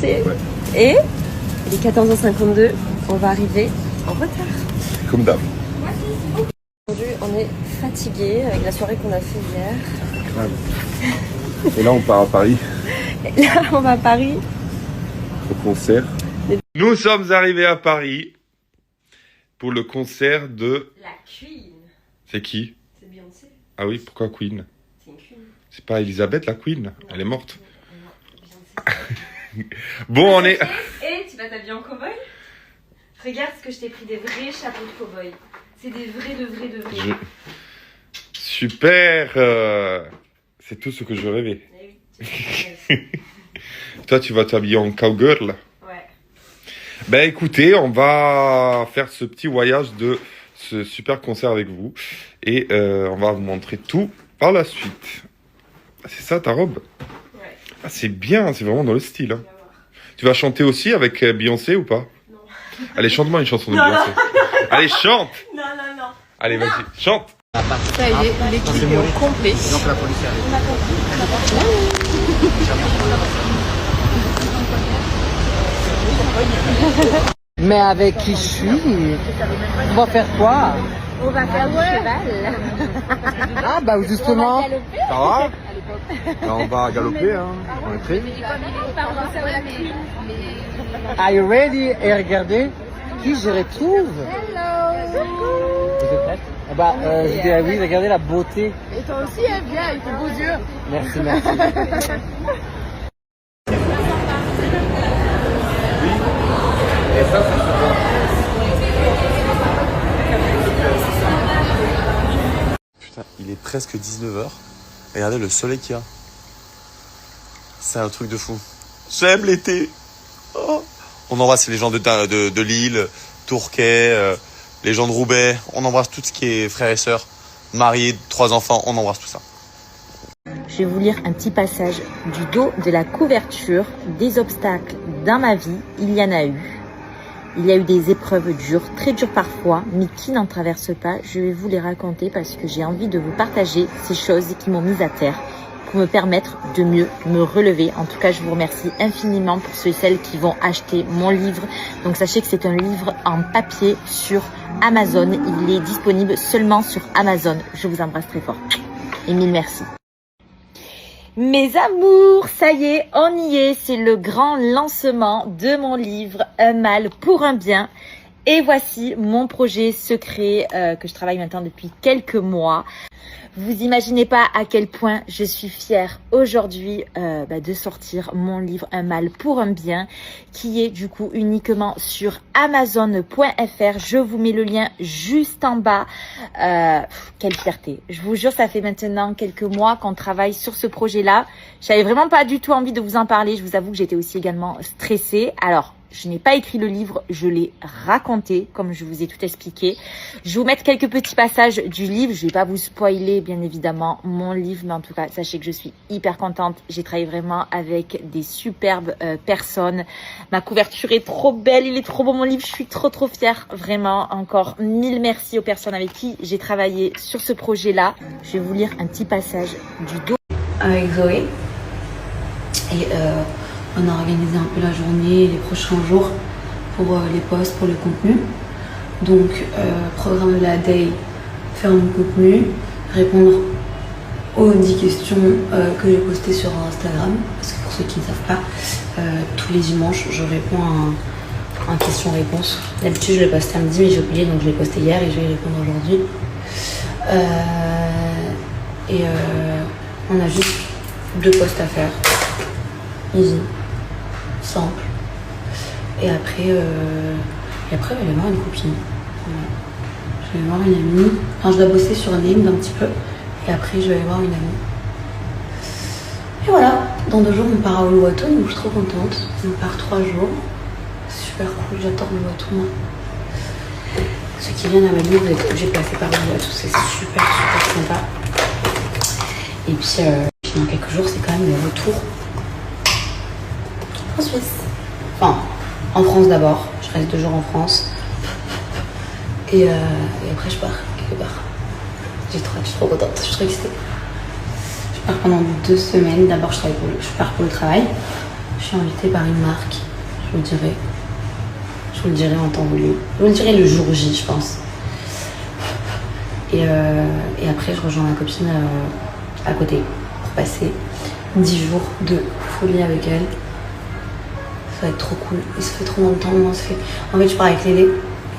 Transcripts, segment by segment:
Beyoncé. Ouais. Et il est 14h52, on va arriver en retard. Comme d'hab. Aujourd'hui, on est fatigué avec la soirée qu'on a fait hier. Grave. Et là, on part à Paris. Et là, on va à Paris. Au concert. Nous sommes arrivés à Paris pour le concert de... La Queen. C'est qui? C'est Beyoncé. Ah oui, pourquoi Queen? C'est une Queen. C'est pas Elisabeth la Queen? Non. Elle est morte. Non, Beyoncé. Bon, on est... Et tu vas t'habiller en cow-boy? Regarde ce que je t'ai pris, des vrais chapeaux de cow-boy. C'est des vrais, de vrais. Super. C'est tout ce que je rêvais. Oui. Toi, tu vas t'habiller en cowgirl? Ouais. Ben écoutez, on va faire ce petit voyage de ce super concert avec vous. Et on va vous montrer tout par la suite. C'est ça ta robe? Ouais. Ah, c'est bien, c'est vraiment dans le style. Hein. Tu vas chanter aussi avec Beyoncé ou pas? Non. Allez, chante-moi une chanson de Non, Beyoncé. Allez, chante. Non. Allez, vas-y, chante. Ça y est, l'équipe est au complet. Donc la police arrive. Mais avec qui je suis, on va faire quoi? On va faire du cheval. Ah bah justement. Ça va? On va galoper, hein. On est prêts? Are you ready? Et regardez qui je retrouve. Vous êtes prête? Ah bah, je dirais oui, regardez la beauté. Et toi aussi, elle vient avec tes beaux yeux. Merci, merci. Putain, il est presque 19h. Regardez le soleil qu'il y a. C'est un truc de fou. J'aime l'été. Oh. On embrasse les gens de Lille, Tourquet, les gens de Roubaix. On embrasse tout ce qui est frères et sœurs, mariés, 3 enfants. On embrasse tout ça. Je vais vous lire un petit passage du dos de la couverture. Des obstacles dans ma vie, il y en a eu. Il y a eu des épreuves dures, très dures parfois, mais qui n'en traversent pas. Je vais vous les raconter parce que j'ai envie de vous partager ces choses qui m'ont mise à terre pour me permettre de mieux me relever. En tout cas, je vous remercie infiniment pour ceux et celles qui vont acheter mon livre. Donc sachez que c'est un livre en papier sur Amazon. Il est disponible seulement sur Amazon. Je vous embrasse très fort. Et mille merci. Mes amours, ça y est, on y est. C'est le grand lancement de mon livre Un mal pour un bien. Et voici mon projet secret que je travaille maintenant depuis quelques mois. Vous imaginez pas à quel point je suis fière aujourd'hui de sortir mon livre Un mal pour un bien, qui est du coup uniquement sur Amazon.fr. Je vous mets le lien juste en bas. Quelle fierté. Je vous jure, ça fait maintenant quelques mois qu'on travaille sur ce projet-là. J'avais vraiment pas du tout envie de vous en parler. Je vous avoue que j'étais aussi également stressée. Alors, je n'ai pas écrit le livre, je l'ai raconté, comme je vous ai tout expliqué. Je vais vous mettre quelques petits passages du livre. Je ne vais pas vous spoiler, bien évidemment, mon livre. Mais en tout cas, sachez que je suis hyper contente. J'ai travaillé vraiment avec des superbes personnes. Ma couverture est trop belle, il est trop beau mon livre. Je suis trop fière. Vraiment, encore mille merci aux personnes avec qui j'ai travaillé sur ce projet-là. Je vais vous lire un petit passage du dos. Avec Zoé. Et on a organisé un peu la journée, les prochains jours pour les posts, pour le contenu. Donc, programme de la day, faire mon contenu, répondre aux 10 questions que j'ai postées sur Instagram. Parce que pour ceux qui ne savent pas, tous les dimanches, je réponds à un question-réponse. D'habitude, je le poste samedi, mais j'ai oublié, donc je l'ai posté hier et je vais y répondre aujourd'hui. On a juste 2 posts à faire. Easy. Simple. Et après, je vais aller voir une copine. Voilà. Je vais aller voir une amie. Enfin, je dois bosser sur Name un petit peu. Et après, je vais aller voir une amie. Et voilà. Dans 2 jours, on part à Uluwatu, donc je suis trop contente. On part 3 jours. Super cool, j'adore Uluwatu, moi. Ceux qui viennent à Bali, vous êtes obligés de passer par Uluwatu, c'est super sympa. Et puis dans quelques jours, c'est quand même le retour en Suisse. Enfin, en France d'abord. Je reste 2 jours en France. Et après, je pars quelque part. Je suis trop contente, je suis trop excitée. Je pars pendant 2 semaines. D'abord, je pars pour le travail. Je suis invitée par une marque, je vous le dirai. Je vous le dirai en temps voulu. Je vous le dirai le jour J, je pense. Et après, je rejoins ma copine à côté pour passer 10 jours de folie avec elle. Ça va être trop cool. Et ça fait trop longtemps. En fait, je pars avec Lédé.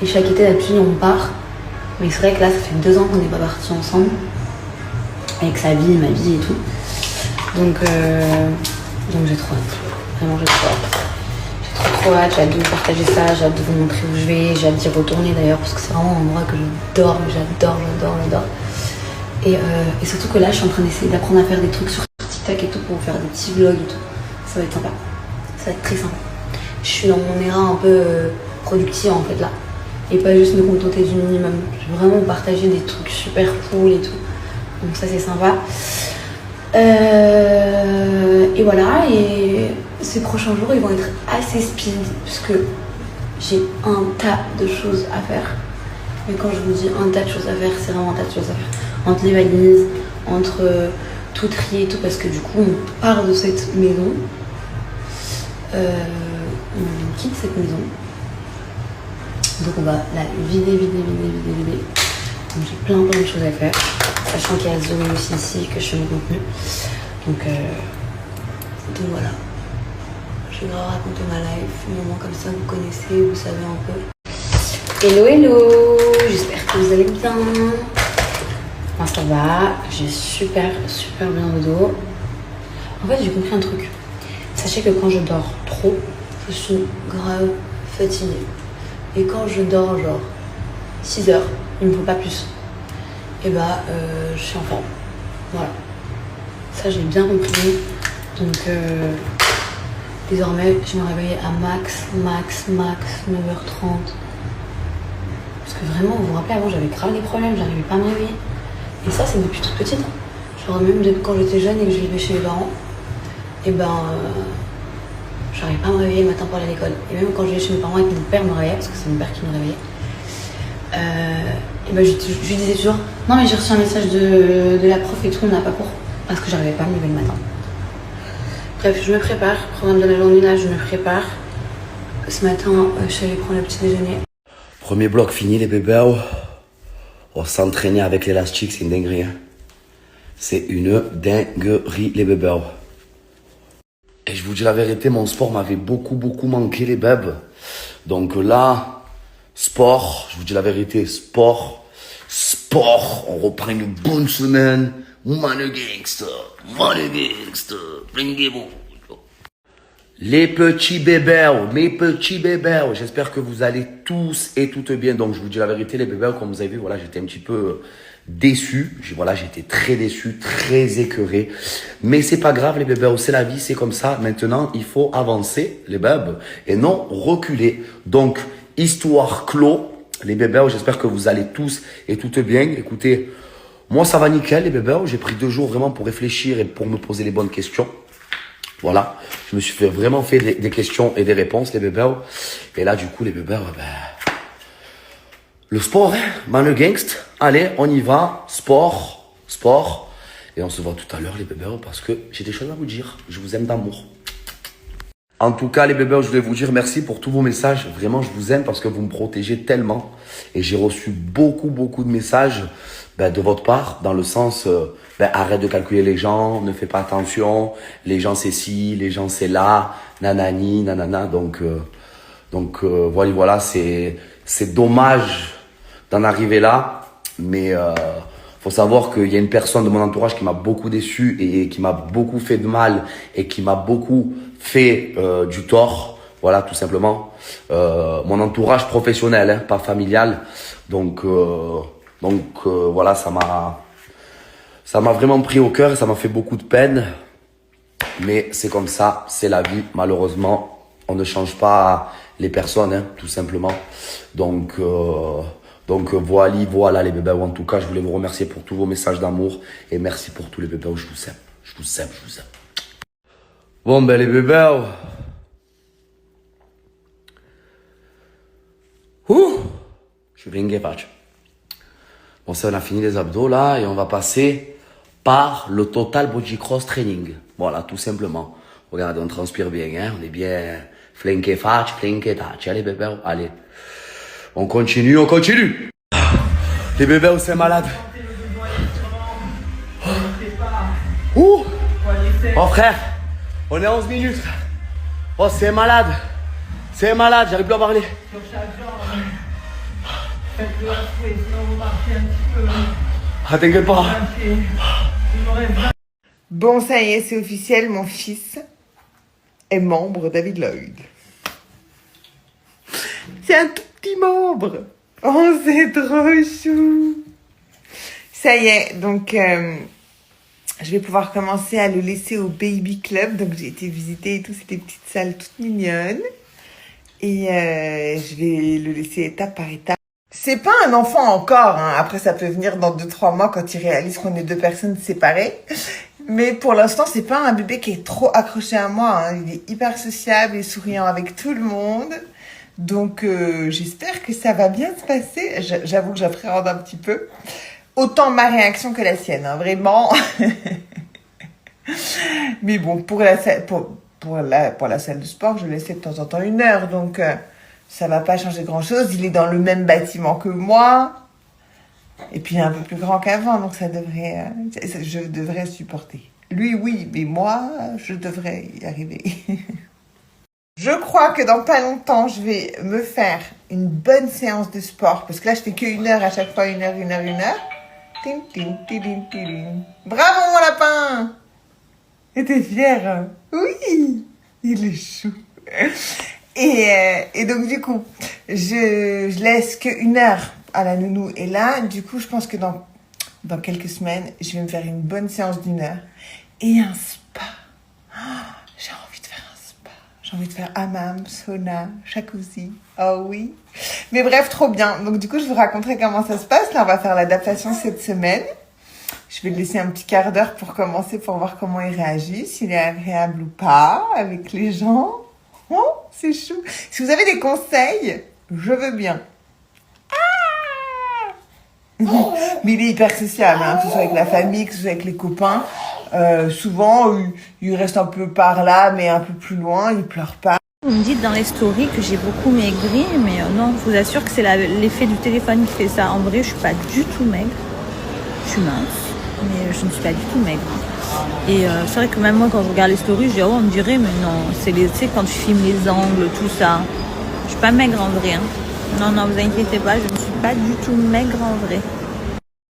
Et chaque été, d'habitude, on part. Mais c'est vrai que là, ça fait 2 ans qu'on n'est pas partis ensemble. Avec sa vie, ma vie et tout. Donc j'ai trop hâte. Vraiment, j'ai trop hâte. J'ai trop hâte. J'ai hâte de vous partager ça. J'ai hâte de vous montrer où je vais. J'ai hâte d'y retourner d'ailleurs. Parce que c'est vraiment un endroit que j'adore. J'adore. Et surtout que là, je suis en train d'essayer d'apprendre à faire des trucs sur TikTok et tout pour faire des petits vlogs et tout. Ça va être sympa. Ça va être très sympa. Je suis dans mon éra un peu productive en fait là. Et pas juste me contenter du minimum. Je veux vraiment partager des trucs super cool et tout. Donc ça c'est sympa. Et voilà, et ces prochains jours ils vont être assez speed puisque j'ai un tas de choses à faire. Mais quand je vous dis un tas de choses à faire, c'est vraiment un tas de choses à faire. Entre les valises, entre tout trier et tout, parce que du coup on part de cette maison. On quitte cette maison. Donc on va la vider. Donc j'ai plein de choses à faire. Sachant qu'il y a Zoé aussi ici, que je fais mon contenu. Donc voilà. Je vais grave raconter ma life, un moment comme ça, vous connaissez, vous savez un peu. Hello, j'espère que vous allez bien. Moi ça va, j'ai super bien au dos. En fait j'ai compris un truc. Sachez que quand je dors trop, je suis grave fatiguée. Et quand je dors genre 6 heures, il me faut pas plus. Et bah je suis en forme. Voilà. Ça j'ai bien compris. Donc désormais je me réveille à max 9h30. Parce que vraiment vous vous rappelez avant j'avais grave des problèmes, j'arrivais pas à me réveiller. Et ça c'est depuis toute petite. Genre même depuis quand j'étais jeune et que je vivais chez mes parents. Et j'arrivais pas à me réveiller le matin pour aller à l'école. Et même quand je vivais chez mes parents et que mon père me réveillait, parce que c'est mon père qui me réveillait, je lui disais toujours non mais j'ai reçu un message de la prof et tout, on n'a pas cours. Parce que j'arrivais pas à me lever le matin. Bref, je me prépare, programme de la journée là, je me prépare. Ce matin, je suis allée prendre le petit déjeuner. Premier bloc fini les bébés. On s'entraîner avec l'élastique, c'est une dinguerie. Hein. C'est une dinguerie les bébés. Et je vous dis la vérité, mon sport m'avait beaucoup manqué les bébés. Donc là, sport, je vous dis la vérité, sport, on reprend une bonne semaine. Money gangster, bringez-vous. Les petits bébés, mes petits bébés, j'espère que vous allez tous et toutes bien. Donc je vous dis la vérité les bébés, comme vous avez vu, voilà, j'étais un petit peu déçu. J'étais très déçu, très écœuré. Mais c'est pas grave les bébés, c'est la vie, c'est comme ça. Maintenant, il faut avancer les bébés et non reculer. Donc, histoire clos, les bébés, j'espère que vous allez tous et toutes bien. Écoutez, moi ça va nickel les bébés, j'ai pris 2 jours vraiment pour réfléchir et pour me poser les bonnes questions. Voilà, je me suis vraiment fait des questions et des réponses les bébés. Et là du coup les bébés, le sport, hein, man le gangst. Allez, on y va, sport. Et on se voit tout à l'heure les bébés parce que j'ai des choses à vous dire. Je vous aime d'amour. En tout cas les bébés, je voulais vous dire merci pour tous vos messages. Vraiment, je vous aime parce que vous me protégez tellement. Et j'ai reçu beaucoup de messages de votre part, dans le sens, arrête de calculer les gens, ne fais pas attention, les gens c'est ci, les gens c'est là, nanani, nanana. Donc voilà, c'est dommage d'en arriver là, mais faut savoir qu'il y a une personne de mon entourage qui m'a beaucoup déçu et qui m'a beaucoup fait de mal et qui m'a beaucoup fait du tort. Voilà, tout simplement. Mon entourage professionnel, hein, pas familial. Donc voilà, ça m'a vraiment pris au cœur et ça m'a fait beaucoup de peine. Mais c'est comme ça, c'est la vie. Malheureusement, on ne change pas les personnes, hein, tout simplement. Donc voilà les bébés. En tout cas, je voulais vous remercier pour tous vos messages d'amour et merci pour tous les bébés. Je vous aime. Je vous aime. Bon, les bébés. Je suis ringué, patch. Bon, ça, on a fini les abdos là et on va passer par le Total Body Cross Training. Voilà, tout simplement. Regardez, on transpire bien, hein. On est bien flinqué faccia, flinqué taccia. Allez, bébé, allez. On continue, on continue. Les bébés, c'est malade. Ouh. Oh frère, on est à 11 minutes. Oh, c'est malade. C'est malade, j'arrive plus à parler. Ah, t'inquiète pas. Bon, ça y est, c'est officiel, mon fils est membre David Lloyd. C'est un tout petit membre. Oh, c'est trop chou. Ça y est, donc je vais pouvoir commencer à le laisser au Baby Club. Donc j'ai été visiter et tout, c'est des petites salles toutes mignonnes. Et je vais le laisser étape par étape. C'est pas un enfant encore, hein. Après ça peut venir dans 2-3 mois quand il réalise qu'on est 2 personnes séparées. Mais pour l'instant, c'est pas un bébé qui est trop accroché à moi, hein. Il est hyper sociable et souriant avec tout le monde. Donc j'espère que ça va bien se passer. J'avoue que j'appréhende un petit peu. Autant ma réaction que la sienne, hein, vraiment. Mais bon, pour la salle de sport, je laissais de temps en temps 1 heure. Donc ça va pas changer grand-chose. Il est dans le même bâtiment que moi. Et puis un peu plus grand qu'avant, donc je devrais supporter. Lui, oui, mais moi, je devrais y arriver. Je crois que dans pas longtemps, je vais me faire une bonne séance de sport. Parce que là, je fais que 1 heure à chaque fois, 1 heure, 1 heure, 1 heure. Tim, tim, tim, tim, tim. Bravo, mon lapin! Et t'es fier, hein? Oui! Il est chou. Et donc, du coup, je laisse que 1 heure à la nounou. Et là, du coup, je pense que dans quelques semaines, je vais me faire une bonne séance d'1 heure. Et un spa. Oh, j'ai envie de faire un spa. J'ai envie de faire hammam, sauna, jacuzzi. Oh oui. Mais bref, trop bien. Donc du coup, je vous raconterai comment ça se passe. Là, on va faire l'adaptation cette semaine. Je vais le laisser un petit quart d'heure pour commencer, pour voir comment il réagit, s'il est agréable ou pas avec les gens. Oh, c'est chou. Si vous avez des conseils, je veux bien. Mais il est hyper sociable, hein, que ce soit avec la famille, que ce soit avec les copains. Souvent, il reste un peu par là, mais un peu plus loin, il pleure pas. Vous me dites dans les stories que j'ai beaucoup maigri, mais non, je vous assure que c'est l'effet du téléphone qui fait ça. En vrai, je suis pas du tout maigre. Je suis mince, mais je ne suis pas du tout maigre. Et c'est vrai que même moi, quand je regarde les stories, je dis, oh, on me dirait, mais non, c'est quand tu filmes les angles, tout ça. Je suis pas maigre en vrai, hein. Non, vous inquiétez pas, je ne suis pas du tout maigre en vrai.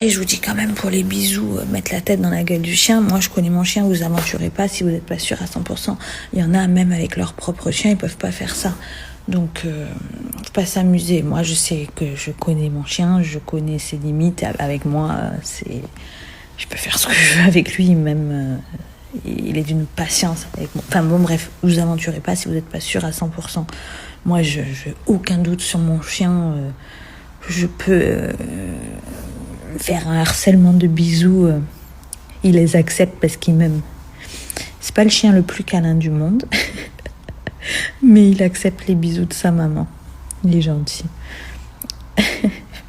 Et je vous dis quand même pour les bisous, mettre la tête dans la gueule du chien. Moi, je connais mon chien, vous aventurez pas si vous n'êtes pas sûr à 100%. Il y en a même avec leur propre chien, ils peuvent pas faire ça. Donc, faut pas s'amuser. Moi, je sais que je connais mon chien, je connais ses limites. Avec moi, je peux faire ce que je veux avec lui, même. Il est d'une patience avec moi. Enfin bon, bref, vous aventurez pas si vous n'êtes pas sûr à 100%. Moi, je n'ai aucun doute sur mon chien. Je peux faire un harcèlement de bisous. Il les accepte parce qu'il m'aime. C'est pas le chien le plus câlin du monde, mais il accepte les bisous de sa maman. Il est gentil.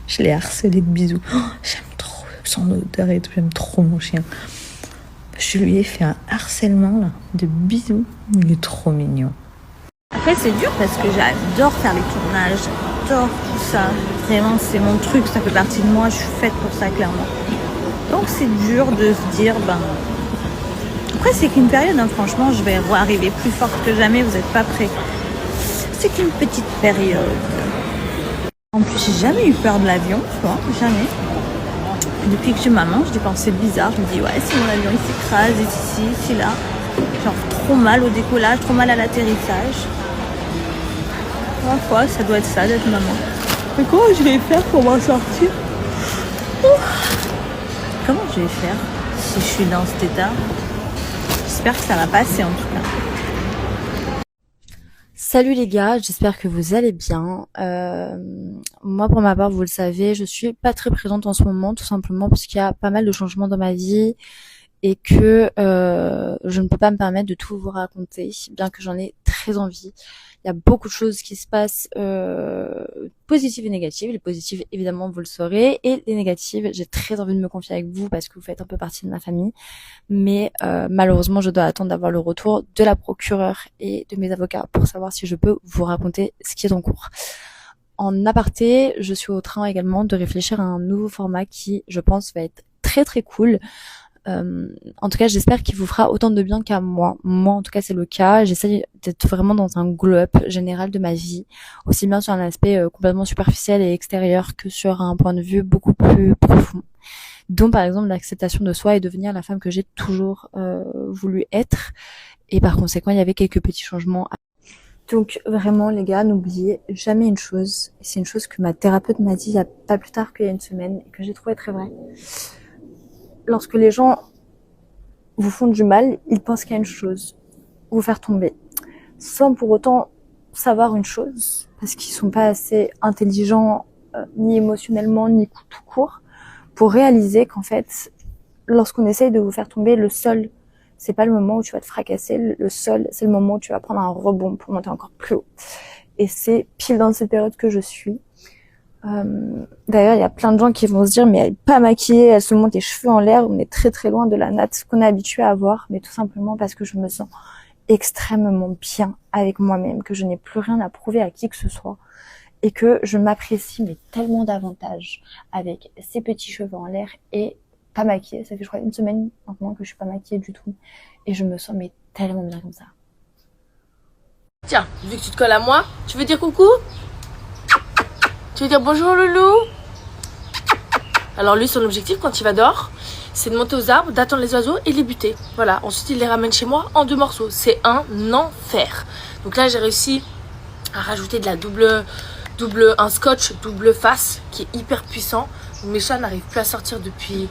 Je l'ai harcelé de bisous. Oh, j'aime trop son odeur et tout. J'aime trop mon chien. Je lui ai fait un harcèlement là, de bisous. Il est trop mignon. Après, c'est dur parce que j'adore faire les tournages, j'adore tout ça. Vraiment, c'est mon truc, ça fait partie de moi, je suis faite pour ça, clairement. Donc, c'est dur de se dire, Après, c'est qu'une période, hein, franchement, je vais arriver plus forte que jamais, vous n'êtes pas prêts. C'est qu'une petite période. En plus, j'ai jamais eu peur de l'avion, tu vois, jamais. Depuis que j'ai maman, j'ai des pensées bizarres. Je me dis, ouais, si mon avion il s'écrase, ici, là. Genre trop mal au décollage, trop mal à l'atterrissage. Parfois, ça doit être ça d'être maman. Mais comment je vais faire pour m'en sortir? Comment je vais faire si je suis dans cet état? J'espère que ça va passer en tout cas. Salut les gars, j'espère que vous allez bien. Moi pour ma part, vous le savez, je suis pas très présente en ce moment, tout simplement parce qu'il y a pas mal de changements dans ma vie et que je ne peux pas me permettre de tout vous raconter, bien que j'en ai très envie. Il y a beaucoup de choses qui se passent, positives et négatives. Les positives, évidemment, vous le saurez, et les négatives, j'ai très envie de me confier avec vous parce que vous faites un peu partie de ma famille. Mais malheureusement, je dois attendre d'avoir le retour de la procureure et de mes avocats pour savoir si je peux vous raconter ce qui est en cours. En aparté, je suis au train également de réfléchir à un nouveau format qui, je pense, va être très très cool. En tout cas, j'espère qu'il vous fera autant de bien qu'à moi. Moi, en tout cas, c'est le cas. J'essaie d'être vraiment dans un glow-up général de ma vie, aussi bien sur un aspect complètement superficiel et extérieur que sur un point de vue beaucoup plus profond. Dont, par exemple, l'acceptation de soi et devenir la femme que j'ai toujours voulu être. Et par conséquent, il y avait quelques petits changements. Donc vraiment les gars, n'oubliez jamais une chose, et c'est une chose que ma thérapeute m'a dit il y a pas plus tard qu'il y a une semaine, et que j'ai trouvé très vrai. Lorsque les gens vous font du mal, ils pensent qu'il y a une chose, vous faire tomber, sans pour autant savoir une chose, parce qu'ils sont pas assez intelligents, ni émotionnellement, ni tout court, pour réaliser qu'en fait, lorsqu'on essaye de vous faire tomber, le sol, c'est pas le moment où tu vas te fracasser, le sol, c'est le moment où tu vas prendre un rebond pour monter encore plus haut. Et c'est pile dans cette période que je suis. D'ailleurs, il y a plein de gens qui vont se dire, mais elle est pas maquillée, elle se monte les cheveux en l'air, on est très très loin de la natte qu'on est habitué à avoir, mais tout simplement parce que je me sens extrêmement bien avec moi-même, que je n'ai plus rien à prouver à qui que ce soit, et que je m'apprécie mais tellement davantage avec ces petits cheveux en l'air et pas maquillée. Ça fait je crois une semaine maintenant que je suis pas maquillée du tout, et je me sens mais tellement bien comme ça. Tiens, vu que tu te colles à moi, tu veux dire coucou? Tu veux dire bonjour loulou? Alors lui, son objectif quand il va dehors, c'est de monter aux arbres, d'attendre les oiseaux et les buter. Voilà, ensuite il les ramène chez moi en 2 morceaux. C'est un enfer. Donc là j'ai réussi à rajouter de la un scotch double face qui est hyper puissant. Mes chats n'arrivent plus à sortir depuis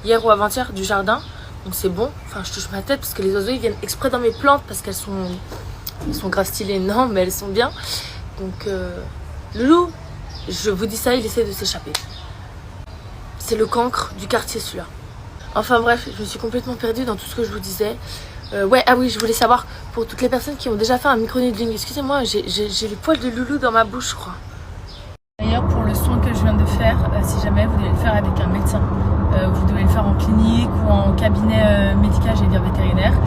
hier ou avant-hier du jardin. Donc c'est bon, enfin je touche ma tête parce que les oiseaux ils viennent exprès dans mes plantes parce qu'elles sont grave stylées. Non mais elles sont bien. Donc loulou, je vous dis ça, il essaie de s'échapper. C'est le cancre du quartier celui-là. Enfin bref, je me suis complètement perdue dans tout ce que je vous disais. Ouais, ah oui, je voulais savoir, pour toutes les personnes qui ont déjà fait un micro-needling, excusez-moi, j'ai les poils de loulou dans ma bouche, je crois. D'ailleurs, pour le soin que je viens de faire, si jamais vous devez le faire avec un médecin, vous devez le faire en clinique ou en cabinet médical, j'allais dire vétérinaire,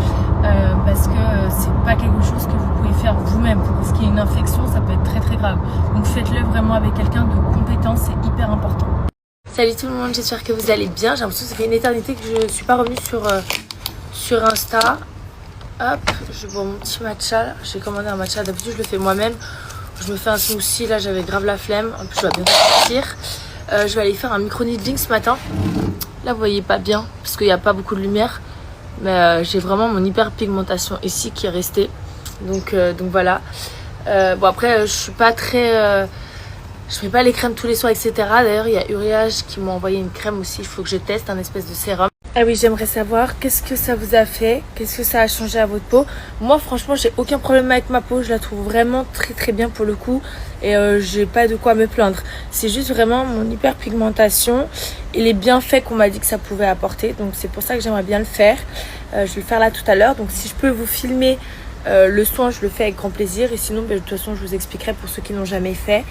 parce que c'est pas quelque chose que vous pouvez faire vous-même. Pour ce qui est une infection, ça peut être très très grave. Donc faites-le vraiment avec quelqu'un de compétent, c'est hyper important. Salut tout le monde, j'espère que vous allez bien. J'ai l'impression que ça fait une éternité que je suis pas revenue sur Insta. Hop, je bois mon petit matcha. J'ai commandé un matcha, d'habitude je le fais moi-même. Je me fais un smoothie, là j'avais grave la flemme. En plus je vais bientôt partir. Je vais aller faire un micro-needling ce matin. Là vous voyez pas bien parce qu'il n'y a pas beaucoup de lumière. Mais j'ai vraiment mon hyperpigmentation ici qui est restée. Donc voilà. Bon après je suis pas très... je mets pas les crèmes tous les soirs, etc. D'ailleurs il y a Uriage qui m'a envoyé une crème aussi. Il faut que je teste, un espèce de sérum. Ah oui, j'aimerais savoir qu'est-ce que ça vous a fait, qu'est-ce que ça a changé à votre peau. Moi franchement j'ai aucun problème avec ma peau, je la trouve vraiment très très bien pour le coup. Et j'ai pas de quoi me plaindre. C'est juste vraiment mon hyperpigmentation et les bienfaits qu'on m'a dit que ça pouvait apporter. Donc c'est pour ça que j'aimerais bien le faire. Je vais le faire là tout à l'heure. Donc si je peux vous filmer le soin, je le fais avec grand plaisir. Et sinon de toute façon je vous expliquerai pour ceux qui n'ont jamais fait.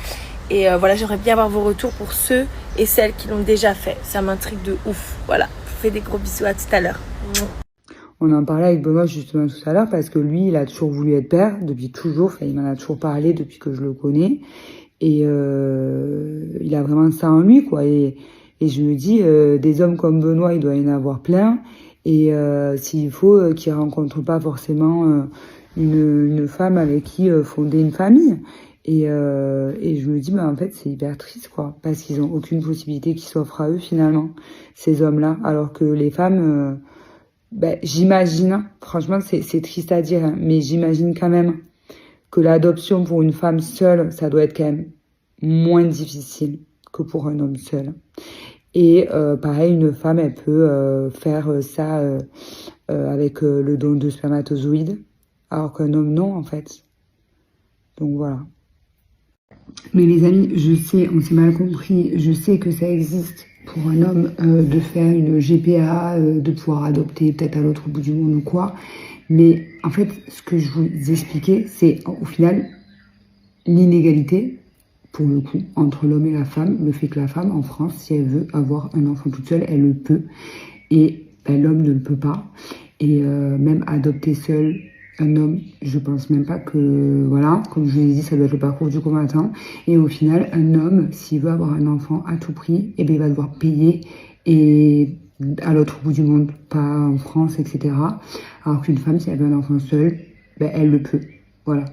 Et voilà, j'aimerais bien avoir vos retours pour ceux et celles qui l'ont déjà fait. Ça m'intrigue de ouf. Voilà, je vous fais des gros bisous, à tout à l'heure. On en parlait avec Benoît justement tout à l'heure parce que lui, il a toujours voulu être père depuis toujours. Enfin, il m'en a toujours parlé depuis que je le connais. Et il a vraiment ça en lui, quoi. Et je me dis, des hommes comme Benoît, il doit y en avoir plein. Et s'il faut qu'il rencontre pas forcément une femme avec qui fonder une famille. Et je me dis, en fait, c'est hyper triste, quoi, parce qu'ils ont aucune possibilité qui s'offre à eux, finalement, ces hommes-là. Alors que les femmes, j'imagine, franchement, c'est triste à dire, hein, mais j'imagine quand même que l'adoption pour une femme seule, ça doit être quand même moins difficile que pour un homme seul. Et pareil, une femme, elle peut faire ça avec le don de spermatozoïdes, alors qu'un homme, non, en fait. Donc voilà. Mais les amis, je sais, on s'est mal compris, je sais que ça existe pour un homme de faire une GPA, de pouvoir adopter peut-être à l'autre bout du monde ou quoi. Mais en fait, ce que je vous expliquais, c'est au final l'inégalité, pour le coup, entre l'homme et la femme. Le fait que la femme, en France, si elle veut avoir un enfant toute seule, elle le peut. Et ben, l'homme ne le peut pas. Et même adopter seul un homme, je pense même pas que, voilà, comme je vous l'ai dit, ça doit être le parcours du combattant. Et au final, un homme, s'il veut avoir un enfant à tout prix, eh ben, il va devoir payer et à l'autre bout du monde, pas en France, etc. Alors qu'une femme, si elle veut un enfant seul, ben, elle le peut. Voilà.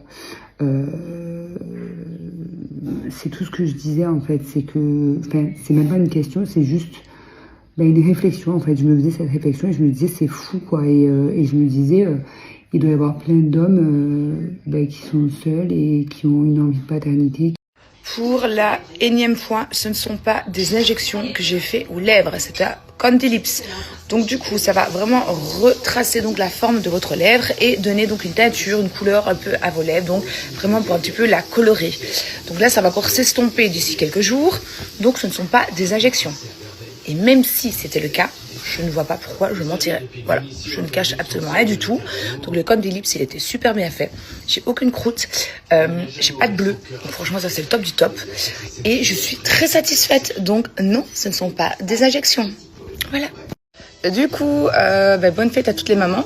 C'est tout ce que je disais en fait, c'est que, enfin, c'est même pas une question, c'est juste une réflexion en fait. Je me faisais cette réflexion et je me disais c'est fou quoi, et je me disais il doit y avoir plein d'hommes qui sont seuls et qui ont une envie de paternité. Pour la énième fois, ce ne sont pas des injections que j'ai fait aux lèvres, c'est la Conti Lips. Donc du coup, ça va vraiment retracer donc la forme de votre lèvre et donner donc une teinture, une couleur un peu à vos lèvres, donc vraiment pour un petit peu la colorer. Donc là, ça va encore s'estomper d'ici quelques jours, donc ce ne sont pas des injections. Et même si c'était le cas, je ne vois pas pourquoi je mentirais. Voilà, je ne cache absolument rien du tout. Donc le Conti Lips, il était super bien fait. J'ai aucune croûte, j'ai pas de bleu. Donc franchement, ça c'est le top du top. Et je suis très satisfaite. Donc non, ce ne sont pas des injections. Voilà. Du coup, bonne fête à toutes les mamans.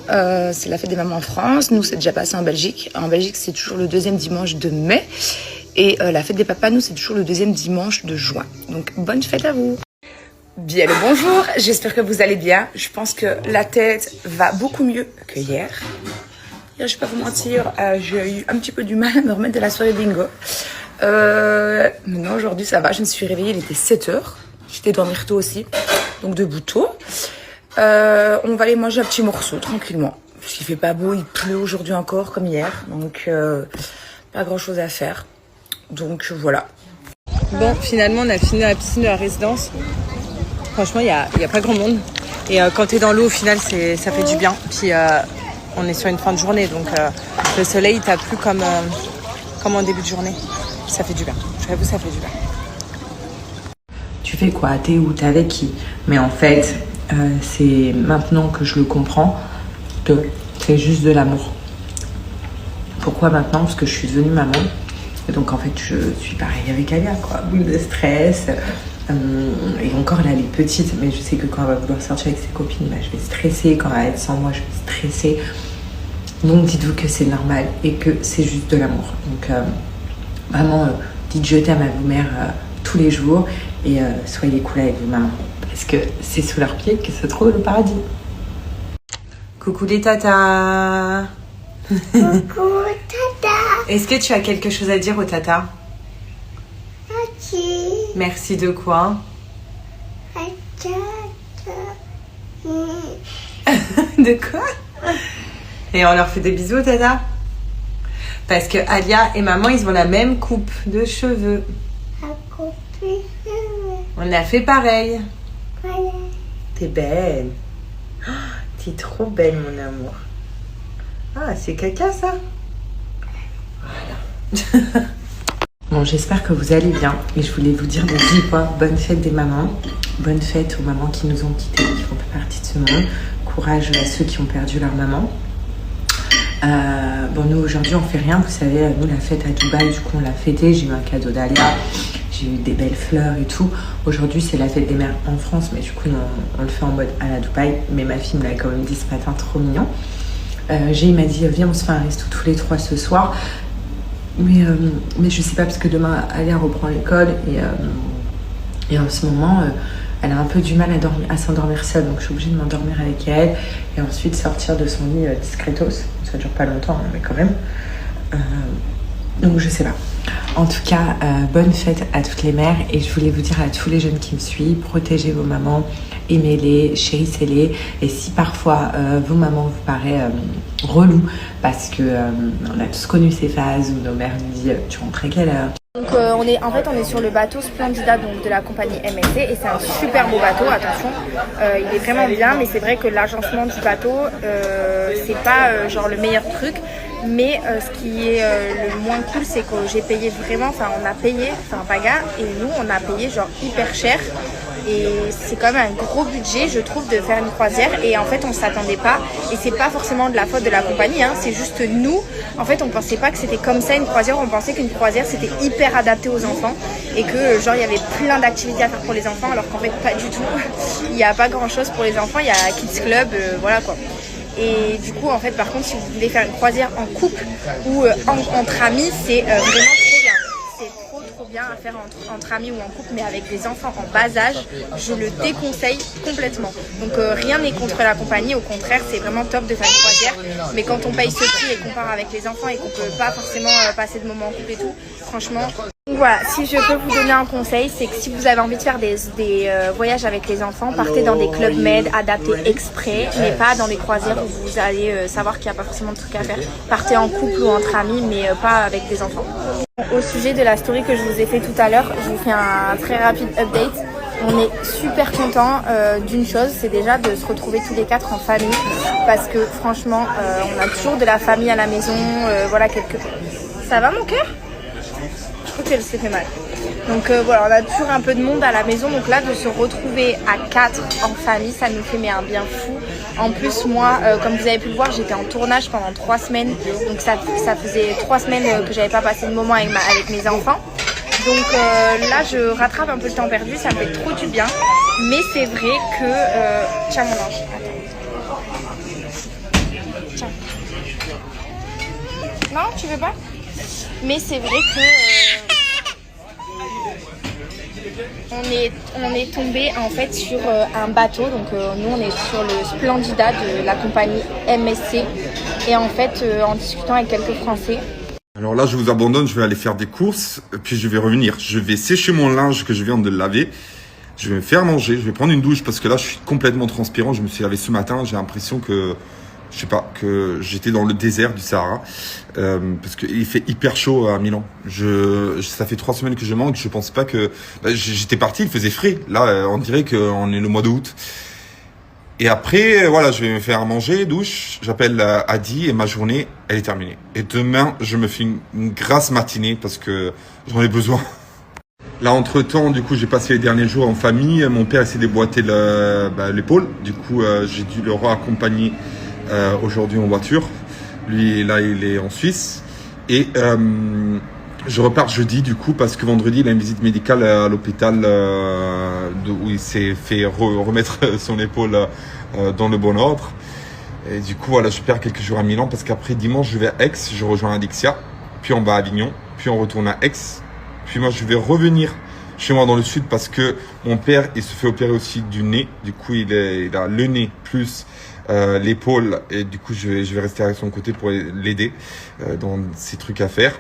C'est la fête des mamans en France. Nous, c'est déjà passé en Belgique. En Belgique, c'est toujours le deuxième dimanche de mai. Et la fête des papas, nous, c'est toujours le deuxième dimanche de juin. Donc bonne fête à vous. Bien le bonjour, j'espère que vous allez bien. Je pense que la tête va beaucoup mieux que hier. Hier, je vais pas vous mentir, j'ai eu un petit peu du mal à me remettre de la soirée bingo. Maintenant, aujourd'hui, ça va. Je me suis réveillée, il était 7h. J'étais dormir tôt aussi, donc debout tôt. On va aller manger un petit morceau, tranquillement. Parce qu'il fait pas beau, il pleut aujourd'hui encore, comme hier. Donc, pas grand-chose à faire. Donc, voilà. Bon, finalement, on a fini la piscine de la résidence. Franchement, il y a pas grand monde. Et quand tu es dans l'eau, au final, ça fait du bien. Puis on est sur une fin de journée, donc le soleil il tape plus comme en début de journée. Ça fait du bien. J'avoue, ça fait du bien. Tu fais quoi? T'es où? T'es avec qui? Mais en fait, c'est maintenant que je le comprends que c'est juste de l'amour. Pourquoi maintenant? Parce que je suis devenue maman. Et donc en fait, je suis pareil avec Alia, quoi. Boule de stress. Et encore là, elle est petite, mais je sais que quand elle va vouloir sortir avec ses copines, je vais stresser. Quand elle va être sans moi, je vais stresser. Donc dites-vous que c'est normal et que c'est juste de l'amour. Donc vraiment, dites je t'aime à vos mères tous les jours et soyez cool avec vos mamans. Parce que c'est sous leurs pieds que se trouve le paradis. Coucou les tatas. Coucou tata. Est-ce que tu as quelque chose à dire aux tatas? Merci de quoi? De quoi? Et on leur fait des bisous, tata? Parce que Alia et maman, ils ont la même coupe de cheveux. On a fait pareil. T'es belle. Oh, t'es trop belle, mon amour. Ah, c'est caca, ça? Voilà. Bon, j'espère que vous allez bien et je voulais vous dire de vive voix, bonne fête des mamans, bonne fête aux mamans qui nous ont quittés, qui font plus partie de ce monde, courage à ceux qui ont perdu leur maman. Bon, nous aujourd'hui on fait rien, vous savez, nous la fête à Dubaï, du coup on l'a fêté, j'ai eu un cadeau d'Alia, j'ai eu des belles fleurs et tout. Aujourd'hui c'est la fête des mères en France, mais du coup on le fait en mode à la Dubaï, mais ma fille me l'a quand même dit ce matin, trop mignon. Il m'a dit viens on se fait un resto tous les trois ce soir. Mais je sais pas parce que demain Alia reprend l'école et en ce moment elle a un peu du mal à s'endormir seule, donc je suis obligée de m'endormir avec elle et ensuite sortir de son lit discretos. Ça dure pas longtemps mais quand même. Donc je sais pas. En tout cas, bonne fête à toutes les mères et je voulais vous dire à tous les jeunes qui me suivent, protégez vos mamans, aimez-les, chérissez-les et si parfois vos mamans vous paraissent relou parce que on a tous connu ces phases où nos mères nous disent tu rentres à quelle heure? Donc on est sur le bateau Splendida donc de la compagnie MSC et c'est un super beau bateau, attention, il est vraiment bien mais c'est vrai que l'agencement du bateau c'est pas genre le meilleur truc. Mais ce qui est le moins cool, c'est que j'ai payé vraiment, on a payé, Paga, et nous on a payé genre hyper cher. Et c'est quand même un gros budget, je trouve, de faire une croisière. Et en fait, on s'attendait pas. Et c'est pas forcément de la faute de la compagnie, hein, c'est juste nous. En fait, on pensait pas que c'était comme ça une croisière. On pensait qu'une croisière, c'était hyper adapté aux enfants. Et que, genre, il y avait plein d'activités à faire pour les enfants. Alors qu'en fait, pas du tout. Il n'y a pas grand-chose pour les enfants. Il y a Kids Club, voilà quoi. Et du coup, en fait, par contre, si vous voulez faire une croisière en couple ou entre amis, c'est vraiment trop bien. C'est trop bien à faire entre amis ou en couple, mais avec des enfants en bas âge, je le déconseille complètement. Donc rien n'est contre la compagnie, au contraire, c'est vraiment top de faire une croisière. Mais quand on paye ce prix et qu'on part avec les enfants et qu'on peut pas forcément passer de moments en couple et tout, franchement... Voilà, si je peux vous donner un conseil, c'est que si vous avez envie de faire des voyages avec les enfants, partez dans des clubs med adaptés exprès, mais pas dans des croisières où vous allez savoir qu'il n'y a pas forcément de trucs à faire. Partez en couple ou entre amis, mais pas avec des enfants. Au sujet de la story que je vous ai fait tout à l'heure, je vous fais un très rapide update. On est super contents d'une chose, c'est déjà de se retrouver tous les quatre en famille, parce que franchement, on a toujours de la famille à la maison, voilà quelques... Ça va mon cœur ? Je crois qu'elle s'est fait mal. Donc voilà, on a toujours un peu de monde à la maison. Donc là, de se retrouver à 4 en famille, ça nous fait un bien fou. En plus, moi, comme vous avez pu le voir, j'étais en tournage pendant 3 semaines. Donc ça faisait 3 semaines que j'avais pas passé de moment avec mes enfants. Donc là, je rattrape un peu le temps perdu. Ça me fait trop du bien. Mais c'est vrai que... Tiens mon ange, attends. Tiens. Non, tu veux pas ? Mais c'est vrai que on est tombé en fait sur un bateau. Donc nous on est sur le Splendida de la compagnie MSC. Et en fait en discutant avec quelques Français. Alors là je vous abandonne, je vais aller faire des courses, puis je vais revenir. Je vais sécher mon linge que je viens de laver. Je vais me faire manger, je vais prendre une douche parce que là je suis complètement transpirant. Je me suis lavé ce matin, j'ai l'impression que... Je sais pas, que j'étais dans le désert du Sahara, parce qu'il fait hyper chaud à Milan. Ça fait 3 semaines que je manque, je pense pas que... j'étais parti, il faisait frais. Là, on dirait qu'on est le mois d'août. Et après, voilà, je vais me faire manger, douche, j'appelle Adi et ma journée, elle est terminée. Et demain, je me fais une grasse matinée parce que j'en ai besoin. Là, entre-temps, du coup, j'ai passé les derniers jours en famille. Mon père s'est déboîté l'épaule. Du coup, j'ai dû le raccompagner aujourd'hui en voiture. Lui là il est en Suisse et je repars jeudi du coup parce que vendredi il a une visite médicale à l'hôpital où il s'est fait remettre son épaule dans le bon ordre. Et du coup voilà, je perds quelques jours à Milan parce qu'après dimanche je vais à Aix, je rejoins Adixia, puis on va à Avignon, puis on retourne à Aix, puis moi je vais revenir chez moi dans le sud parce que mon père il se fait opérer aussi du nez. Du coup il a le nez plus l'épaule et du coup je vais rester à son côté pour l'aider dans ses trucs à faire.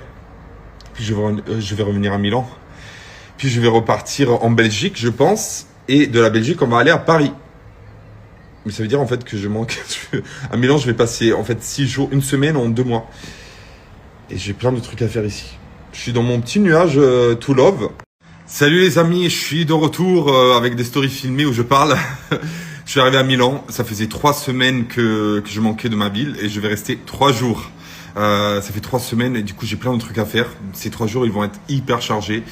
Puis je vais revenir à Milan, puis je vais repartir en Belgique je pense, et de la Belgique on va aller à Paris. Mais ça veut dire en fait que je manque à Milan. Je vais passer en fait 6 jours, une semaine en 2 mois, et j'ai plein de trucs à faire ici. Je suis dans mon petit nuage to love. Salut les amis, je suis de retour avec des stories filmées où je parle. Je suis arrivé à Milan, ça faisait 3 semaines que je manquais de ma ville et je vais rester 3 jours. Ça fait 3 semaines et du coup j'ai plein de trucs à faire. Ces 3 jours ils vont être hyper chargés.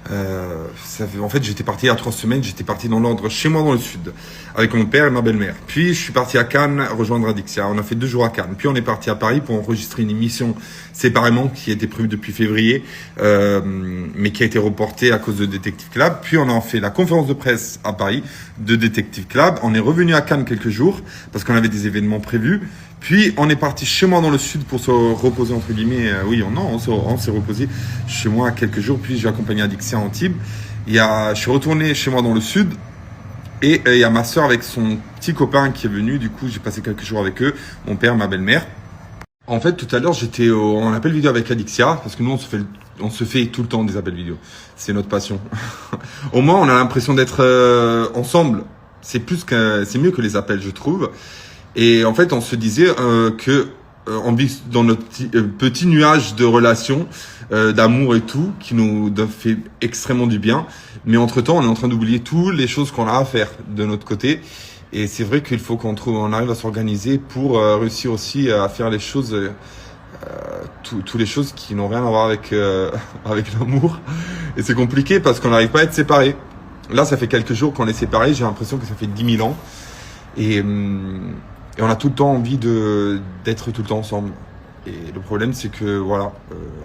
En fait j'étais parti il y a 3 semaines, j'étais parti dans l'ordre chez moi dans le sud avec mon père et ma belle-mère. Puis je suis parti à Cannes rejoindre Adixia, on a fait 2 jours à Cannes. Puis on est parti à Paris pour enregistrer une émission séparément qui était prévue depuis février mais qui a été reportée à cause de Detective Club. Puis on a fait la conférence de presse à Paris de Detective Club. On est revenu à Cannes quelques jours parce qu'on avait des événements prévus. Puis on est parti chez moi dans le sud pour se reposer entre guillemets. Oui, on s'est reposé chez moi quelques jours. Puis j'ai accompagné Adixia à Antibes. Je suis retourné chez moi dans le sud et il y a ma soeur avec son petit copain qui est venu. Du coup j'ai passé quelques jours avec eux, mon père, ma belle-mère. En fait tout à l'heure j'étais en appel vidéo avec Adixia parce que nous on se fait tout le temps des appels vidéo. C'est notre passion. Au moins on a l'impression d'être ensemble. C'est mieux que les appels je trouve. Et en fait, on se disait que on vit dans notre petit nuage de relations, d'amour et tout, qui nous fait extrêmement du bien. Mais entre-temps, on est en train d'oublier toutes les choses qu'on a à faire de notre côté. Et c'est vrai qu'il faut qu'on arrive à s'organiser pour réussir aussi à faire les choses, toutes les choses qui n'ont rien à voir avec l'amour. Et c'est compliqué parce qu'on n'arrive pas à être séparés. Là, ça fait quelques jours qu'on est séparés. J'ai l'impression que ça fait 10 000 ans. Et on a tout le temps envie d'être tout le temps ensemble. Et le problème, c'est que voilà,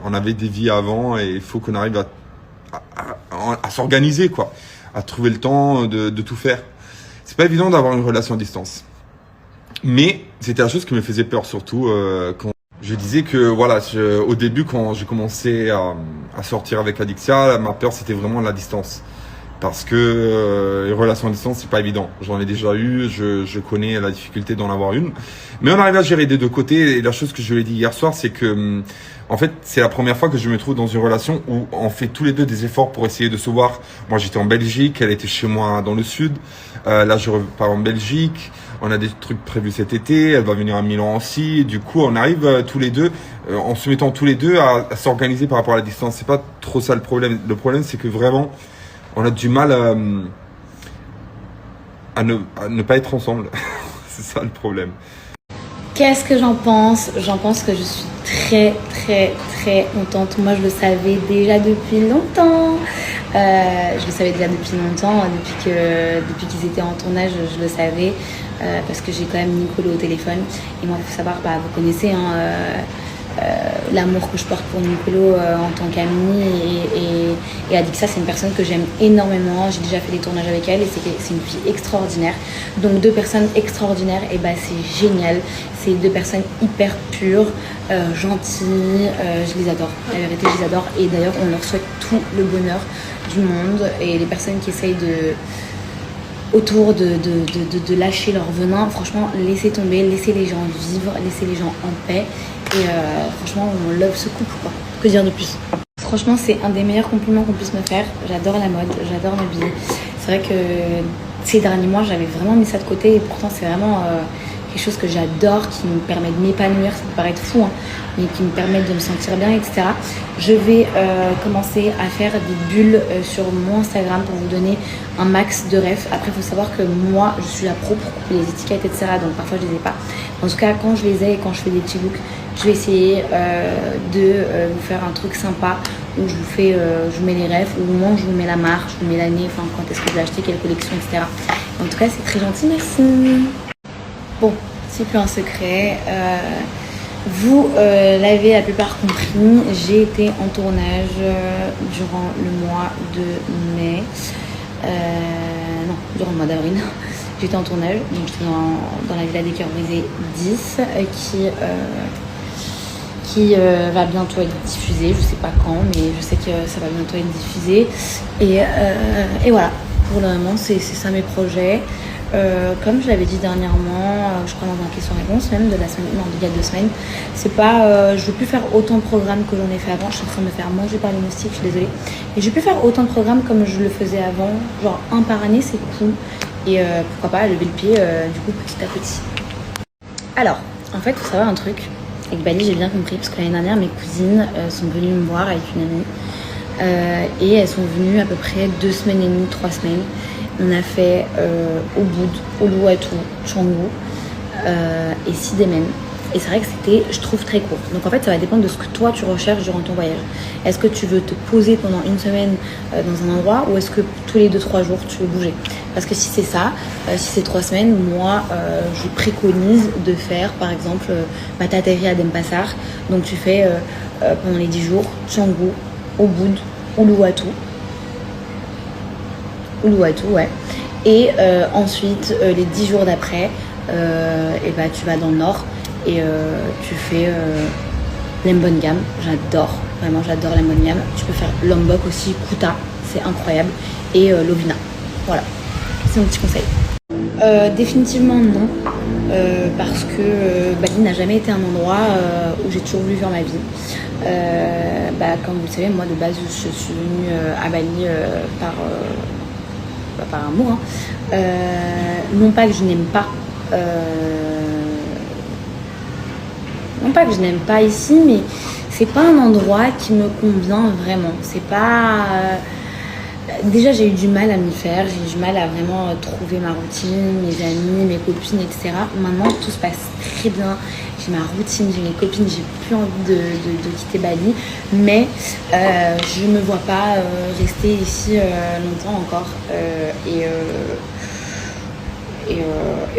on avait des vies avant et il faut qu'on arrive à s'organiser, quoi, à trouver le temps de tout faire. C'est pas évident d'avoir une relation à distance. Mais c'était la chose qui me faisait peur, surtout quand je disais que voilà, au début, quand j'ai commencé à sortir avec Adixia, ma peur c'était vraiment la distance. Parce que les relations à distance, c'est pas évident. J'en ai déjà eu, je connais la difficulté d'en avoir une. Mais on arrive à gérer des deux côtés. Et la chose que je lui ai dit hier soir, c'est que, en fait, c'est la première fois que je me trouve dans une relation où on fait tous les deux des efforts pour essayer de se voir. Moi, j'étais en Belgique, elle était chez moi dans le sud. Là, je repars en Belgique. On a des trucs prévus cet été. Elle va venir à Milan aussi. Et du coup, on arrive tous les deux, en se mettant tous les deux à s'organiser par rapport à la distance. C'est pas trop ça le problème. Le problème, c'est que vraiment, on a du mal à ne pas être ensemble. C'est ça le problème. Qu'est-ce que j'en pense? J'en pense que je suis très très très contente. Moi je le savais déjà depuis longtemps. Depuis qu'ils étaient en tournage, je le savais. Parce que j'ai quand même Nicolo au téléphone. Et moi il faut savoir, vous connaissez l'amour que je porte pour Nicolo en tant qu'amie et Adixia, c'est une personne que j'aime énormément. J'ai déjà fait des tournages avec elle et c'est une fille extraordinaire. Donc deux personnes extraordinaires, et c'est génial. C'est deux personnes hyper pures, gentilles, je les adore. La vérité, je les adore. Et d'ailleurs, on leur souhaite tout le bonheur du monde. Et les personnes qui essayent autour de lâcher leur venin, franchement, laissez tomber, laissez les gens vivre, laissez les gens en paix. Et franchement, on love ce couple, quoi. Que dire de plus? Franchement, c'est un des meilleurs compliments qu'on puisse me faire. J'adore la mode, j'adore m'habiller. C'est vrai que ces derniers mois, j'avais vraiment mis ça de côté. Et pourtant, c'est vraiment quelque chose que j'adore, qui me permet de m'épanouir. Ça peut paraître fou, mais qui me permet de me sentir bien, etc. Je vais commencer à faire des bulles sur mon Instagram pour vous donner un max de refs. Après, il faut savoir que moi, je suis la pro pour couper les étiquettes, etc. Donc parfois, je les ai pas. En tout cas, quand je les ai et quand je fais des petits looks, je vais essayer de vous faire un truc sympa où je vous mets les refs, ou au moins je vous mets la marque, je vous mets l'année, enfin quand est-ce que je l'ai acheté, quelle collection, etc. En tout cas, c'est très gentil, merci. Bon, c'est plus un secret. Vous l'avez la plupart compris, j'ai été en tournage durant le mois de mai. Non, durant le mois d'avril. J'étais en tournage, donc j'étais dans la Villa des Cœurs Brisés 10 qui va bientôt être diffusée. Je sais pas quand, mais je sais que ça va bientôt être diffusé. Et voilà, pour le moment, c'est ça mes projets. Comme je l'avais dit dernièrement, je crois dans un question-réponse même de la semaine, non, il y a 2 semaines, c'est pas, je veux plus faire autant de programmes que j'en ai fait avant. Je suis en train de me faire manger par les moustiques, je suis désolée. Et je veux plus faire autant de programmes comme je le faisais avant, genre un par année, c'est cool. Et pourquoi pas lever le pied du coup petit à petit. Alors, en fait, il faut savoir un truc. Avec Bali, j'ai bien compris, parce que l'année dernière, mes cousines sont venues me voir avec une amie. Et elles sont venues à peu près 2 semaines et demie, 3 semaines. On a fait Ubud, Uluwatu, Canggu et Sidémen. Et c'est vrai que c'était, je trouve, très court. Donc en fait, ça va dépendre de ce que toi tu recherches durant ton voyage. Est-ce que tu veux te poser pendant 1 semaine dans un endroit, ou est-ce que tous les 2-3 jours tu veux bouger? Parce que si c'est ça, si c'est 3 semaines, moi je préconise de faire par exemple Matateri à Denpasar. Donc tu fais pendant les 10 jours Canggu, Ubud, Uluwatu, ouais. Et ensuite les 10 jours d'après, tu vas dans le nord et tu fais Lembongan. J'adore, vraiment j'adore Lembongan. Tu peux faire Lombok aussi, Kuta, c'est incroyable, et Lovina. Voilà, c'est mon petit conseil. Définitivement non, parce que Bali n'a jamais été un endroit où j'ai toujours voulu vivre ma vie. Comme vous le savez, moi de base je suis venue à Bali par amour, non pas que je n'aime pas ici, mais c'est pas un endroit qui me convient vraiment. C'est pas Déjà, j'ai eu du mal à m'y faire, j'ai eu du mal à vraiment trouver ma routine, mes amis, mes copines, etc. Maintenant, tout se passe très bien. J'ai ma routine, j'ai mes copines, j'ai plus envie de quitter Bali. Mais je ne me vois pas rester ici longtemps encore. Et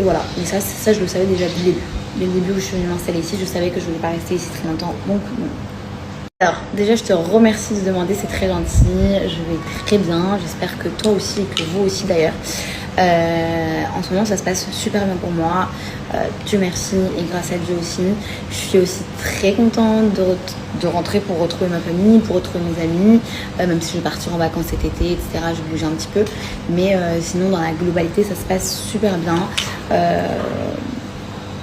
voilà. Mais ça, je le savais déjà dès le début. Dès le début où je suis venue m'installer ici, je savais que je ne voulais pas rester ici très longtemps. Donc, bon. Alors, déjà, je te remercie de demander, c'est très gentil. Je vais très bien. J'espère que toi aussi et que vous aussi d'ailleurs. En ce moment, ça se passe super bien pour moi. Dieu merci et grâce à Dieu aussi. Je suis aussi très contente de rentrer pour retrouver ma famille, pour retrouver mes amis. Même si je vais partir en vacances cet été, etc. Je vais bouger un petit peu. Mais sinon, dans la globalité, ça se passe super bien.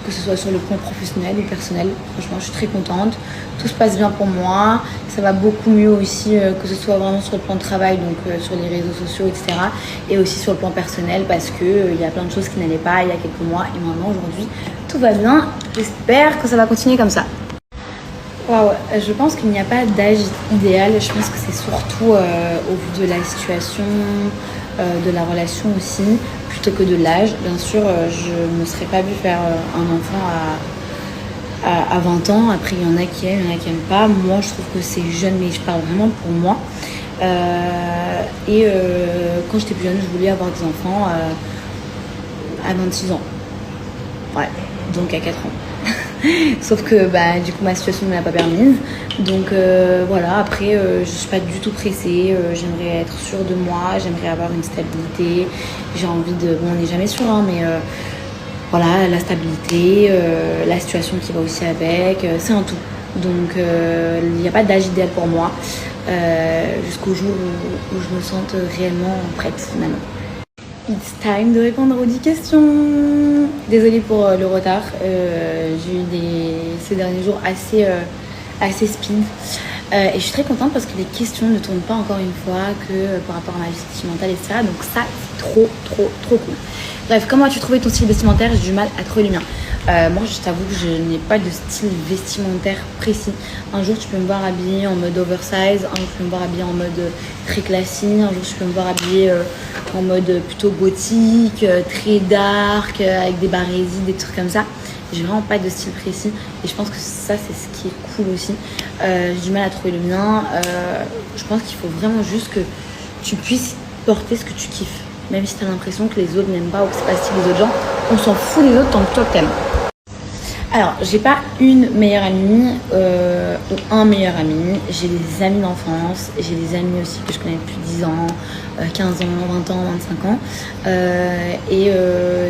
Que ce soit sur le plan professionnel ou personnel, franchement je suis très contente, tout se passe bien pour moi, ça va beaucoup mieux aussi que ce soit vraiment sur le plan de travail, donc sur les réseaux sociaux, etc. et aussi sur le plan personnel parce que il y a plein de choses qui n'allaient pas il y a quelques mois et maintenant aujourd'hui tout va bien, j'espère que ça va continuer comme ça. Waouh, je pense qu'il n'y a pas d'âge idéal, je pense que c'est surtout au vu de la situation, de la relation aussi, plutôt que de l'âge. Bien sûr, je ne me serais pas vue faire un enfant à 20 ans. Après, il y en a qui aiment, il y en a qui n'aiment pas. Moi, je trouve que c'est jeune, mais je parle vraiment pour moi. Quand j'étais plus jeune, je voulais avoir des enfants à 26 ans. Ouais, donc à 4 ans. Sauf que du coup ma situation ne me l'a pas permise. Donc voilà, après je suis pas du tout pressée, j'aimerais être sûre de moi, j'aimerais avoir une stabilité, j'ai envie de... Bon, on n'est jamais sûr hein, mais voilà, la stabilité, la situation qui va aussi avec, c'est un tout. Donc il n'y a pas d'âge idéal pour moi jusqu'au jour où je me sente réellement prête finalement. It's time de répondre aux 10 questions. Désolée pour le retard. J'ai eu ces derniers jours assez speed. Et je suis très contente parce que les questions ne tournent pas encore une fois que par rapport à ma vie sentimentale, etc. Donc ça, c'est trop cool. Bref, comment as-tu trouvé ton style vestimentaire? J'ai du mal à trouver le mien. Moi, je t'avoue que je n'ai pas de style vestimentaire précis. Un jour, tu peux me voir habillée en mode oversize. Un jour, tu peux me voir habillée en mode très classique. Un jour, tu peux me voir habillée en mode plutôt gothique, très dark, avec des barésies, des trucs comme ça. J'ai vraiment pas de style précis. Et je pense que ça, c'est ce qui est cool aussi. J'ai du mal à trouver le mien. Je pense qu'il faut vraiment juste que tu puisses porter ce que tu kiffes. Même si tu as l'impression que les autres n'aiment pas ou que c'est pas le style des autres gens, on s'en fout des autres tant que toi t'aimes. Alors, j'ai pas une meilleure amie ou un meilleur ami. J'ai des amis d'enfance, j'ai des amis aussi que je connais depuis 10 ans, 15 ans, 20 ans, 25 ans.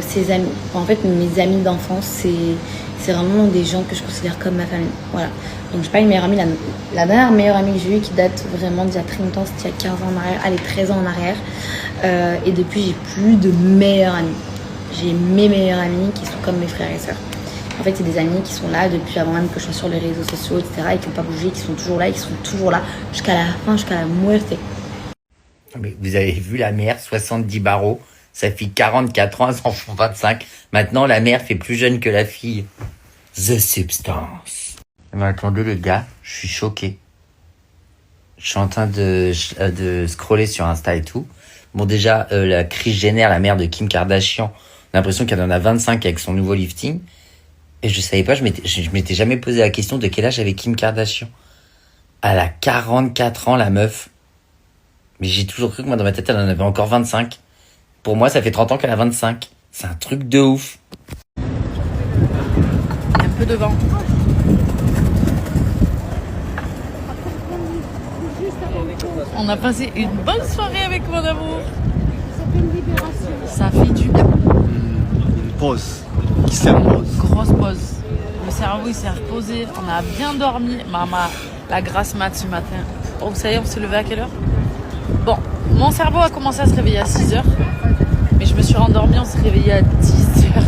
Ces amis, en fait, mes amis d'enfance, c'est vraiment des gens que je considère comme ma famille. Voilà. Donc, j'ai pas une meilleure amie. La dernière meilleure amie que j'ai eue qui date vraiment d'il y a très longtemps, c'était il y a 15 ans en arrière, allez, 13 ans en arrière. Et depuis, j'ai plus de meilleurs amis. J'ai mes meilleurs amis qui sont comme mes frères et sœurs. En fait, c'est des amis qui sont là depuis avant même que je sois sur les réseaux sociaux, etc. et qui n'ont pas bougé, qui sont toujours là et qui sont toujours là jusqu'à la fin, jusqu'à la muerte. Mais vous avez vu la mère, 70 barreaux, sa fille 44 ans, elles en font 25. Maintenant, la mère fait plus jeune que la fille. The Substance. Mais attendez les gars, je suis choqué. Je suis en train de scroller sur Insta et tout. Bon déjà, la Kris Jenner, la mère de Kim Kardashian, on a l'impression qu'elle en a 25 avec son nouveau lifting. Et je savais pas, je m'étais jamais posé la question de quel âge avait Kim Kardashian. Elle a 44 ans, la meuf. Mais j'ai toujours cru que moi, dans ma tête, elle en avait encore 25. Pour moi, ça fait 30 ans qu'elle a 25. C'est un truc de ouf. Il y a un peu de vent. On a passé une bonne soirée avec mon amour. Ça fait du bien. Une pause. Qui s'impose. Grosse pause. Le cerveau il s'est reposé. On a bien dormi. Maman, la grasse mat ce matin. Oh, ça y est, on s'est levé à quelle heure? Bon, mon cerveau a commencé à se réveiller à 6h. Mais je me suis rendormie, on s'est réveillé à 10h.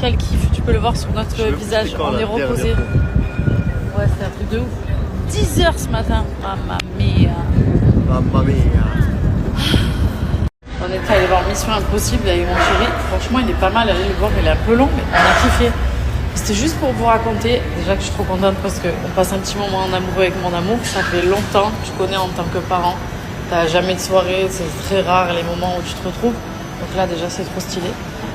Quel kiff, tu peux le voir sur notre visage. On est reposé. Ouais, c'est un truc de ouf. 10h ce matin. Mamma mia. Mamma mia. On est allé voir Mission Impossible avec mon chéri. Franchement, il est pas mal. Allez le voir, il est un peu long, mais on a kiffé. C'était juste pour vous raconter. Déjà que je suis trop contente parce qu'on passe un petit moment en amoureux avec mon amour. Ça fait longtemps, je connais en tant que parent. T'as jamais de soirée, c'est très rare les moments où tu te retrouves. Donc là déjà c'est trop stylé.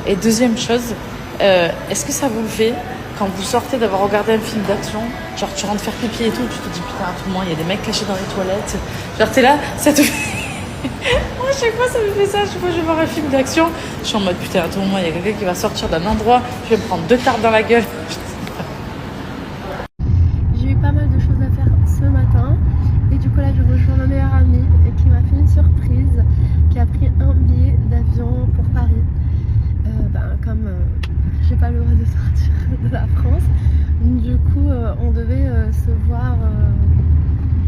Et deuxième chose, est-ce que ça vous le fait quand vous sortez d'avoir regardé un film d'action, genre tu rentres faire pipi et tout, tu te dis putain à tout moment il y a des mecs cachés dans les toilettes, genre t'es là, ça te fait... Moi à chaque fois ça me fait ça, chaque fois je vais voir un film d'action, je suis en mode putain à tout moment il y a quelqu'un qui va sortir d'un endroit, je vais me prendre 2 tartes dans la gueule. J'ai eu pas mal de choses à faire ce matin et du coup là je rejoins ma meilleure amie qui m'a fait une surprise, qui a pris un billet d'avion pour Paris. Comme j'ai pas le droit de sortir de la France, du coup on devait se voir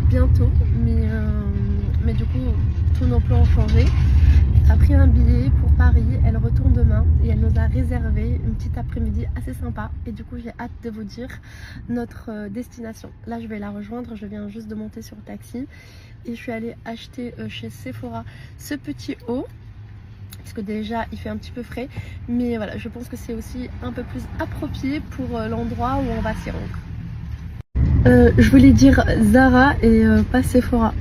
bientôt, mais du coup tous nos plans ont changé. Elle a pris un billet pour Paris, elle retourne demain et elle nous a réservé une petite après-midi assez sympa et du coup j'ai hâte de vous dire notre destination. Là je vais la rejoindre, je viens juste de monter sur le taxi et je suis allée acheter chez Sephora ce petit haut. Parce que déjà il fait un petit peu frais, mais voilà, je pense que c'est aussi un peu plus approprié pour l'endroit où on va s'y rendre. Je voulais dire Zara et pas Sephora.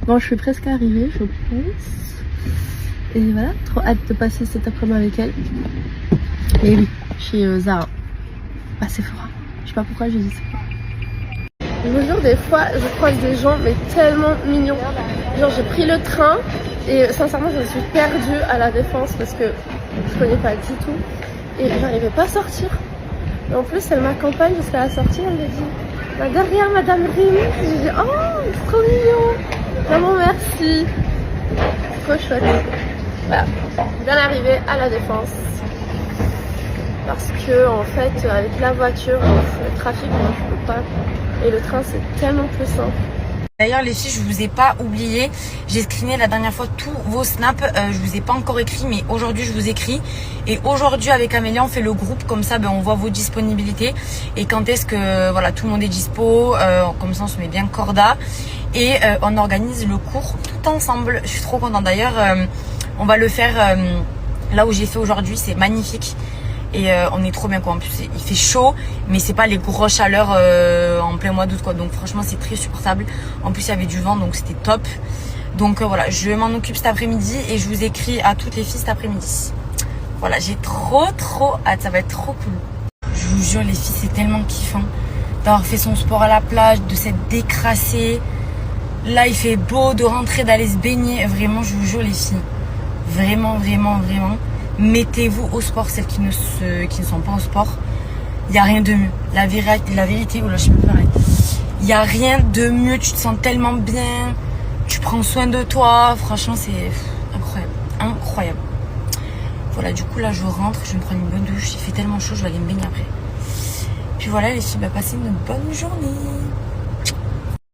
Bon, je suis presque arrivée, je pense. Et voilà, trop hâte de passer cet après-midi avec elle. Et oui, chez Zara, pas Sephora. Je sais pas pourquoi j'ai dit Sephora. Je vous jure, des fois je croise des gens mais tellement mignons. Genre j'ai pris le train et sincèrement je me suis perdue à la Défense parce que je connais pas du tout et j'arrivais pas à sortir. Et en plus elle m'accompagne jusqu'à la sortie, elle me dit bah, derrière Madame Rim. J'ai dit oh c'est trop mignon. Vraiment merci. Trop chouette. Voilà, bien arrivée à la Défense. Parce que en fait avec la voiture, le trafic moi je peux pas. Et le train c'est tellement plus simple. D'ailleurs les filles, je vous ai pas oublié, j'ai screené la dernière fois tous vos snaps, je vous ai pas encore écrit mais aujourd'hui je vous écris. Et aujourd'hui avec Amélia on fait le groupe, comme ça on voit vos disponibilités et quand est-ce que voilà tout le monde est dispo, comme ça on se met bien corda et on organise le cours tout ensemble. Je suis trop contente d'ailleurs, on va le faire là où j'ai fait aujourd'hui, c'est magnifique. Et on est trop bien quoi, en plus il fait chaud mais c'est pas les grosses chaleurs en plein mois d'août quoi, donc franchement c'est très supportable. En plus il y avait du vent donc c'était top. Donc voilà, je m'en occupe cet après-midi et je vous écris à toutes les filles cet après-midi. Voilà, j'ai trop hâte, ça va être trop cool. Je vous jure les filles, c'est tellement kiffant d'avoir fait son sport à la plage, de s'être décrassé. Là il fait beau, de rentrer, d'aller se baigner, vraiment je vous jure les filles, vraiment mettez-vous au sport, celles qui ne sont pas au sport. Il n'y a rien de mieux. La vérité, oula, je sais même pas. Il n'y a rien de mieux. Tu te sens tellement bien. Tu prends soin de toi. Franchement, c'est incroyable. Voilà, du coup, là, je rentre. Je vais me prendre une bonne douche. Il fait tellement chaud, je vais aller me baigner après. Puis voilà, les filles, passez une bonne journée.